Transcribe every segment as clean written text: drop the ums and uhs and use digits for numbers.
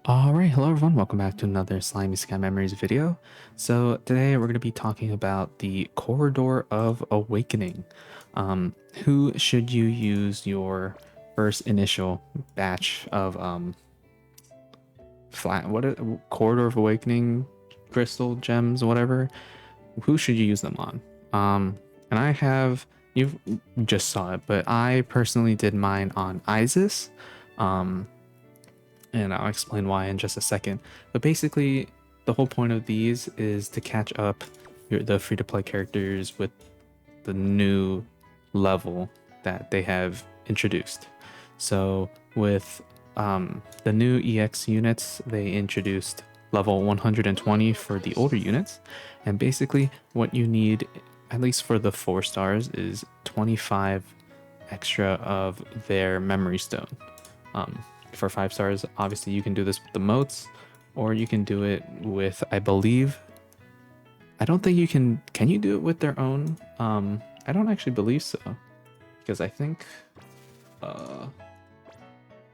Alright, hello everyone, welcome back to another Slimy Sky Memories video. So today we're going to be talking about the Corridor of Awakening. Who should you use your first initial batch of Corridor of Awakening crystal gems, whatever? Who should you use them on? And I have, you just saw it, but I personally did mine on Isis. And I'll explain why in just a second. But basically, the whole point of these is to catch up the free-to-play characters with the new level that they have introduced. So with the new EX units, they introduced level 120 for the older units. And basically what you need, at least for the 4 stars, is 25 extra of their memory stone. For 5 stars, obviously you can do this with the motes, or you can do it with, I believe, I don't think you can you do it with their own? I don't actually believe so, because I think,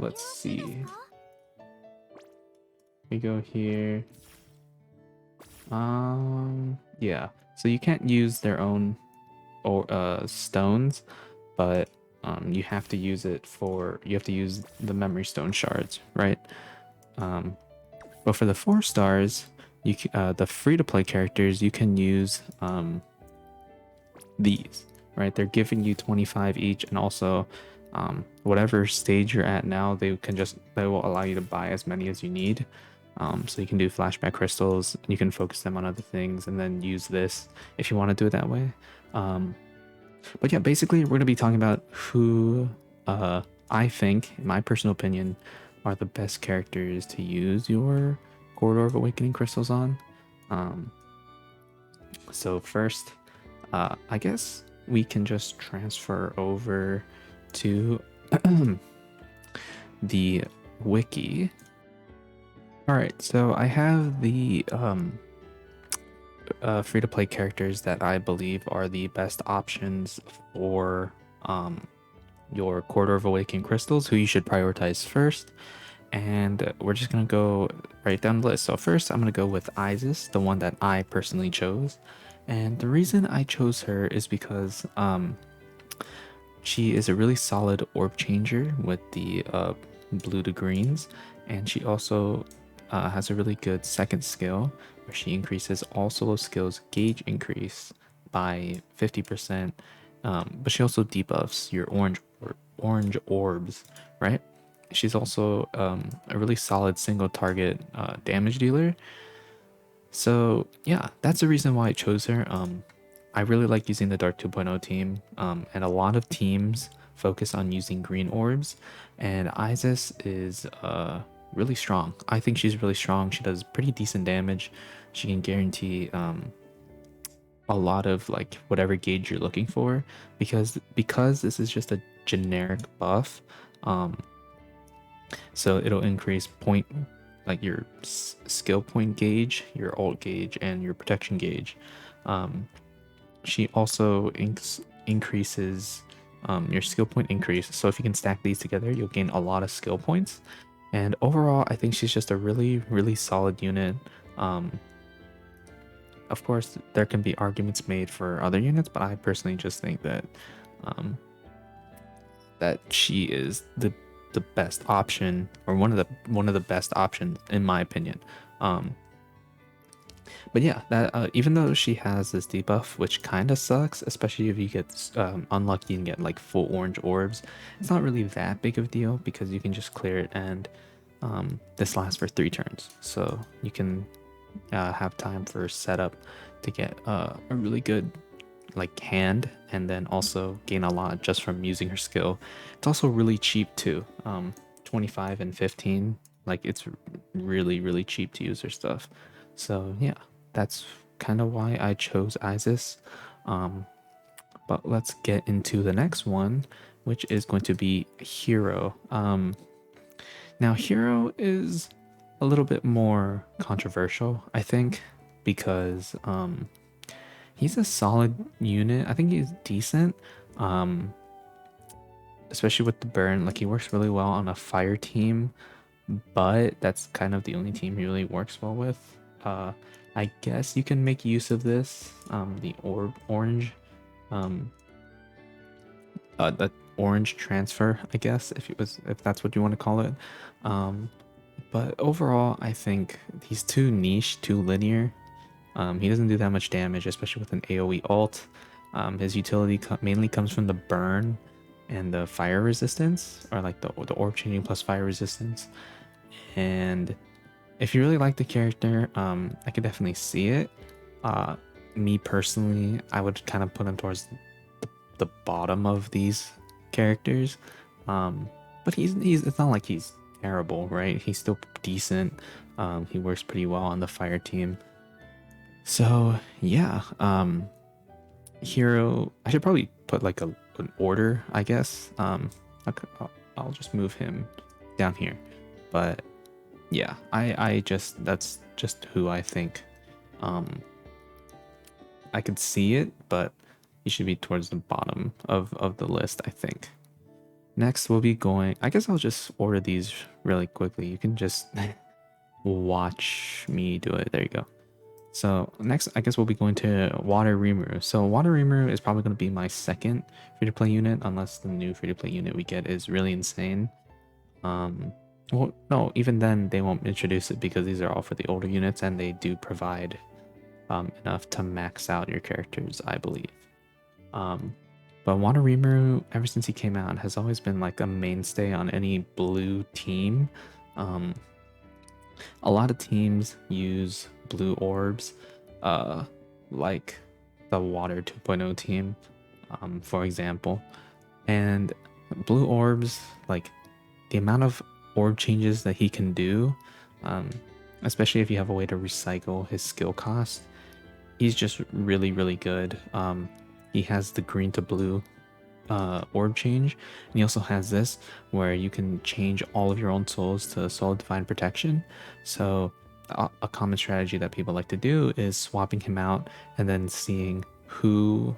let's see, we go here, yeah, so you can't use their own or stones, but you have to use the memory stone shards, right? But for the 4 stars, the free-to-play characters, you can use these, right? They're giving you 25 each, and also whatever stage you're at now, they will allow you to buy as many as you need. So you can do flashback crystals, you can focus them on other things, and then use this if you want to do it that way. But yeah, basically we're going to be talking about who I think, in my personal opinion, are the best characters to use your Corridor of Awakening crystals on. So first, I guess we can just transfer over to the wiki. Alright, so I have the free-to-play characters that I believe are the best options for your Corridor of Awakening crystals, who you should prioritize first. And we're just gonna go right down the list. So first, I'm gonna go with Isis, the one that I personally chose. And the reason I chose her is because she is a really solid orb changer with the blue to greens, and she also has a really good second skill where she increases all solo skills gauge increase by 50%, but she also debuffs your orange orbs, right? She's also a really solid single target damage dealer. So yeah, that's the reason why I chose her. I really like using the Dark 2.0 team, and a lot of teams focus on using green orbs, and Isis is really strong. I think she's really strong. She does pretty decent damage. She can guarantee a lot of like whatever gauge you're looking for, because this is just a generic buff. So it'll increase like your skill point gauge, your ult gauge, and your protection gauge. She also increases your skill point increase. So if you can stack these together, you'll gain a lot of skill points. And overall, I think she's just a really solid unit. Of course, there can be arguments made for other units, but I personally just think that that she is the best option, or one of the best options in my opinion. But yeah, that even though she has this debuff, which kind of sucks, especially if you get unlucky and get like full orange orbs, it's not really that big of a deal because you can just clear it, and this lasts for 3 turns, so you can have time for setup to get a really good like hand, and then also gain a lot just from using her skill. It's also really cheap too. 25 and 15, like it's really cheap to use her stuff. So yeah, that's kind of why I chose Isis. But let's get into the next one, which is going to be Hero. Now Hero is a little bit more controversial, I think, because he's a solid unit. I think he's decent, especially with the burn. Like he works really well on a fire team, but that's kind of the only team he really works well with. I guess you can make use of this, the orange, um, the orange transfer, I guess, if that's what you want to call it. Um, but overall, I think he's too niche, too linear. He doesn't do that much damage, especially with an AoE ult. His utility mainly comes from the burn and the fire resistance, or like the orb changing plus fire resistance. And if you really like the character, I could definitely see it. Uh, Me personally, I would kind of put him towards the bottom of these characters. Um, but he's it's not like he's terrible, right? He's still decent. He works pretty well on the fire team. So yeah, hero. I should probably put like an order, I guess. I'll just move him down here. But yeah, I just that's just who I think. Um, I could see it, but he should be towards the bottom of the list, I think. Next, we'll be going. I guess I'll just order these really quickly. You can just watch me do it. There you go. So next, I guess we'll be going to Water Rimuru. So Water Rimuru is probably going to be my second free-to-play unit, unless the new free-to-play unit we get is really insane. Well, no, even then they won't introduce it because these are all for the older units, and they do provide enough to max out your characters, I believe. But Water Rimuru, ever since he came out, has always been like a mainstay on any blue team. A lot of teams use blue orbs, like the Water 2.0 team, for example. And blue orbs, like the amount of orb changes that he can do, especially if you have a way to recycle his skill cost, he's just really, really good. He has the green to blue orb change, and he also has this where you can change all of your own souls to Soul of Divine Protection. So a common strategy that people like to do is swapping him out and then seeing who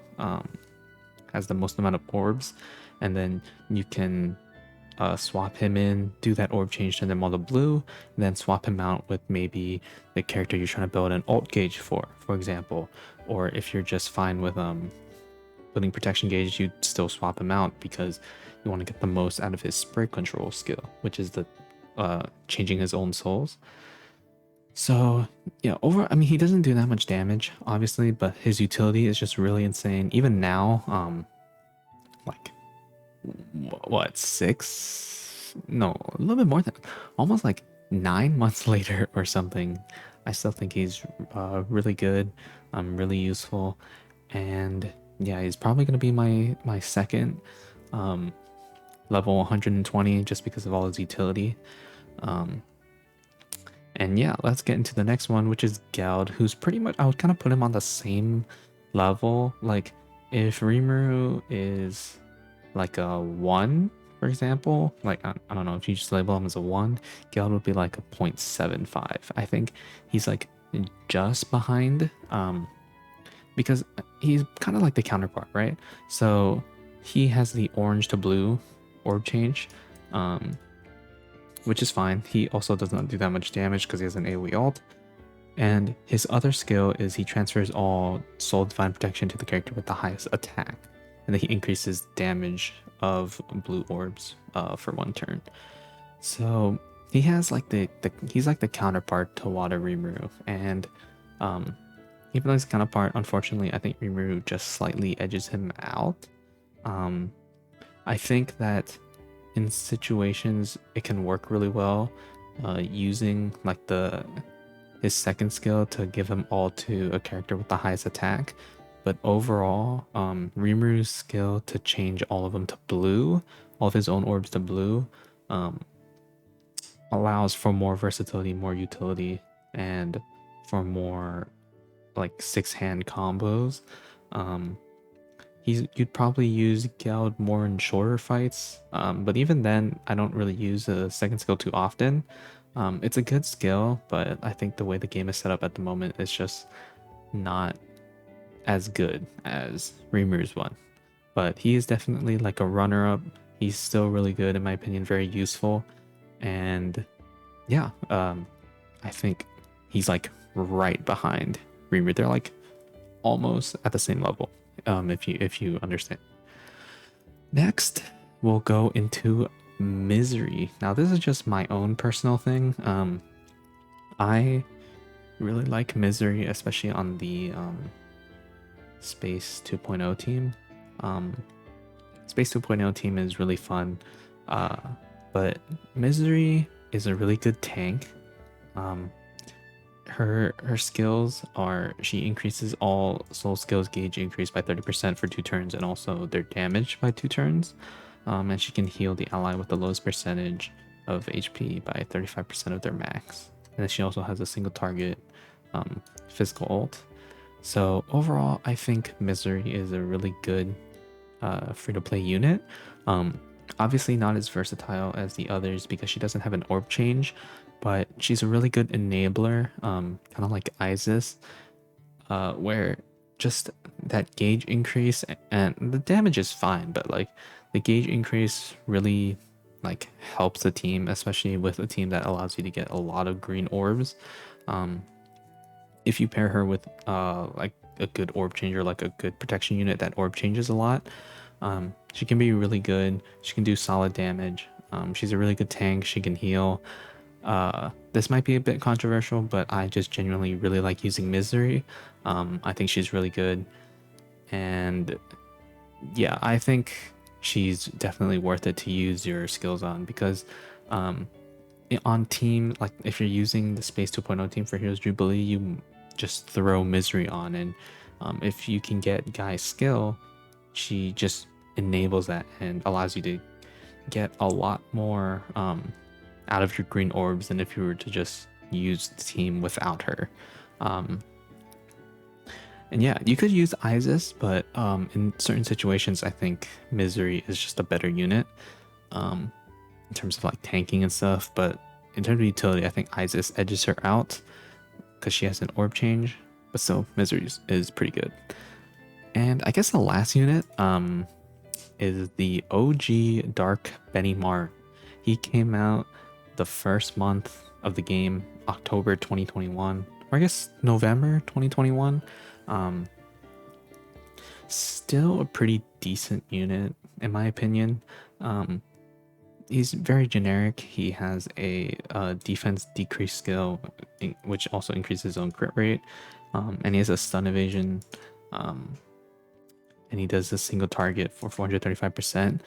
has the most amount of orbs, and then you can swap him in, do that orb change, turn them all to blue, and then swap him out with maybe the character you're trying to build an ult gauge for example. Or if you're just fine with building protection gauge, you still swap him out because you want to get the most out of his spray control skill, which is the changing his own souls. So yeah, I mean, he doesn't do that much damage, obviously, but his utility is just really insane. Even now, like what, 6? No, a little bit more than, almost like 9 months later or something. I still think he's really good, really useful, and yeah, he's probably gonna be my second level 120 just because of all his utility. And yeah, let's get into the next one, which is Geld, who's pretty much, I would kind of put him on the same level. Like if Rimuru is like a 1, for example, like I don't know, if you just label him as a 1, Geld would be like a 0.75. I think he's like just behind, because he's kind of like the counterpart, right? So he has the orange to blue orb change, which is fine. He also does not do that much damage because he has an AoE ult. And his other skill is he transfers all Soul Divine Protection to the character with the highest attack, and then he increases damage of blue orbs for 1 turn. So he has like he's like the counterpart to Water Rimuru, and even though he's the counterpart, unfortunately, I think Rimuru just slightly edges him out. I think that in situations it can work really well, using like his second skill to give him all to a character with the highest attack. But overall, Rimuru's skill to change all of them to blue, all of his own orbs to blue, allows for more versatility, more utility, and for more like 6-hand combos. You'd probably use Geld more in shorter fights, but even then, I don't really use a second skill too often. It's a good skill, but I think the way the game is set up at the moment is just not as good as Rimuru's one. But he is definitely like a runner-up. He's still really good in my opinion, very useful, and yeah, I think he's like right behind Rimuru. They're like almost at the same level. If you understand. Next, we'll go into Misery. Now, this is just my own personal thing. I really like Misery, especially on the Space 2.0 team. Um, Space 2.0 team is really fun, uh, but Misery is a really good tank. Um, her skills are she increases all soul skills gauge increase by 30% for 2 turns, and also their damage by 2 turns. And she can heal the ally with the lowest percentage of HP by 35% of their max. And then she also has a single target physical ult. So overall, I think Misery is a really good free-to-play unit. Um, Obviously not as versatile as the others because she doesn't have an orb change, but she's a really good enabler, kind of like Isis, where just that gauge increase and the damage is fine, but like the gauge increase really like helps the team, especially with a team that allows you to get a lot of green orbs. If you pair her with like a good orb changer, like a good protection unit that orb changes a lot, she can be really good. She can do solid damage. She's a really good tank. She can heal. This might be a bit controversial, but I just genuinely really like using Misery. I think she's really good, and yeah, I think she's definitely worth it to use your skills on because on team, like if you're using the Space 2.0 team for Heroes Jubilee, you just throw Misery on, and if you can get Guy's skill, she just enables that and allows you to get a lot more out of your green orbs than if you were to just use the team without her. And yeah, you could use Isis, but in certain situations, I think Misery is just a better unit in terms of like tanking and stuff. But in terms of utility, I think Isis edges her out because she has an orb change. But still, Misery is pretty good. And I guess the last unit is the OG Dark Benimaru. He came out the first month of the game, October 2021, or I guess November 2021. Still a pretty decent unit, in my opinion. He's very generic. He has a defense decrease skill, which also increases his own crit rate, and he has a stun evasion. And he does a single target for 435%.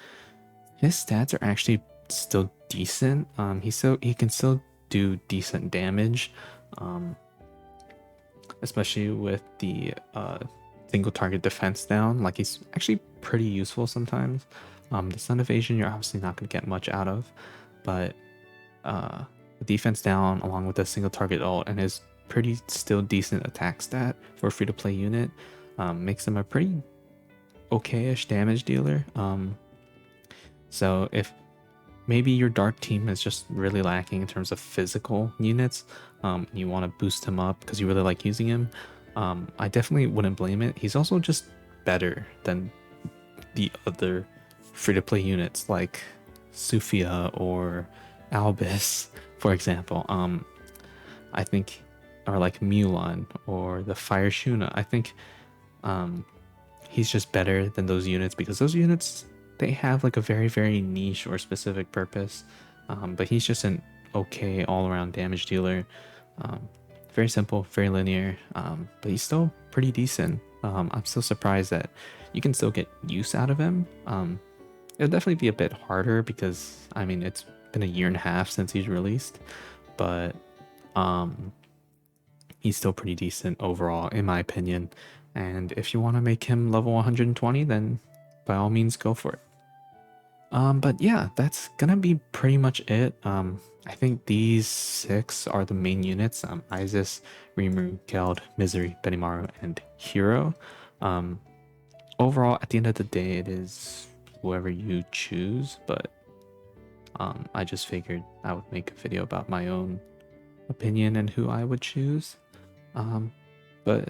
His stats are actually still decent. He can still do decent damage, especially with the single target defense down. Like he's actually pretty useful sometimes. The stun evasion you're obviously not going to get much out of, but the defense down along with the single target ult and his pretty still decent attack stat for a free-to-play unit makes him a pretty okay-ish damage dealer. So if maybe your dark team is just really lacking in terms of physical units, you want to boost him up because you really like using him, I definitely wouldn't blame it. He's also just better than the other free-to-play units like Sufia or Albus, for example. I think, or like Mulan or the Fire Shuna. I think he's just better than those units because those units, they have like a very, very niche or specific purpose. But he's just an okay all-around damage dealer. Very simple, very linear, but he's still pretty decent. I'm still surprised that you can still get use out of him. It'll definitely be a bit harder because, I mean, it's been a year and a half since he's released, but he's still pretty decent overall, in my opinion. And if you want to make him level 120, then by all means go for it. But yeah, that's gonna be pretty much it. I think these 6 are the main units: Isis, Rimuru, Geld, Misery, Benimaru, and Hero. Overall, at the end of the day, it is whoever you choose, but I just figured I would make a video about my own opinion and who I would choose. But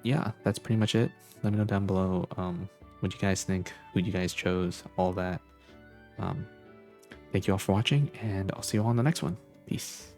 yeah, that's pretty much it. Let me know down below what you guys think, who you guys chose, all that. Thank you all for watching, and I'll see you all in the next one. Peace.